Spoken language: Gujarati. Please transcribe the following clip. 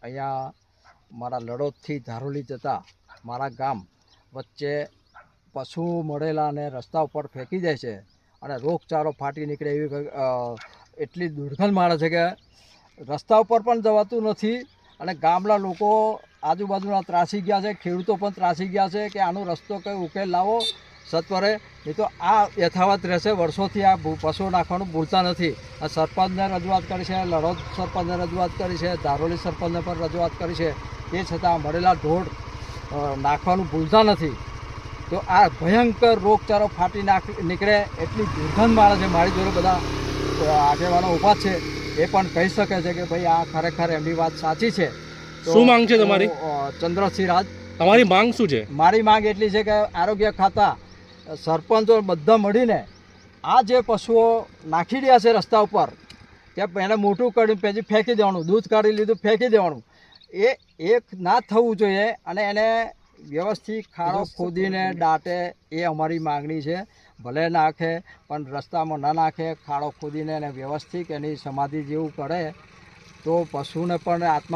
અહીંયા મારા લડોદથી ધારોલી જતા મારા ગામ વચ્ચે પશુ મળેલા અને રસ્તા ઉપર ફેંકી દે છે અને રોગચાળો ફાટી નીકળે એવી એટલી દુર્ગંધ મારે છે કે રસ્તા ઉપર પણ જવાતું નથી અને ગામના લોકો આજુબાજુના ત્રાસી ગયા છે, ખેડૂતો પણ ત્રાસી ગયા છે કે આનો રસ્તો કંઈ ઉકેલ લાવો સત્વરે, નહીં તો આ યથાવત રહેશે. વર્ષોથી આ પશુ નાખવાનું ભૂલતા નથી. આ સરપંચને રજૂઆત કરી છે, લડોદ સરપંચને રજૂઆત કરી છે, ધારોલી સરપંચને પણ રજૂઆત કરી છે, તે છતાં મળેલા ઢોર નાખવાનું ભૂલતા નથી. તો આ ભયંકર રોગચાળો ફાટી નીકળે એટલી દુર્ગંધ મારે છે. મારી જોડે બધા આગેવાનો ઊભા છે, એ પણ કહી શકે છે કે ભાઈ આ ખરેખર એમની વાત સાચી છે. શું માંગ છે તમારી? ચંદ્રસિંહ રાજ, તમારી માંગ શું છે? મારી માંગ એટલી છે કે આરોગ્ય ખાતા સરપંચો બધા મળીને આ જે પશુઓ નાખી રહ્યા છે રસ્તા ઉપર, કે એને મોટું કરી પછી ફેંકી દેવાનું, દૂધ કાઢી લીધું ફેંકી દેવાનું, એ ના થવું જોઈએ અને એને વ્યવસ્થિત ખાડો ખોદીને દાટે, એ અમારી માગણી છે. ભલે નાખે પણ રસ્તામાં ન નાખે, ખાડો ખોદીને એને વ્યવસ્થિત એની સમાધિ જેવું કરે તો પશુને પણ આત્મા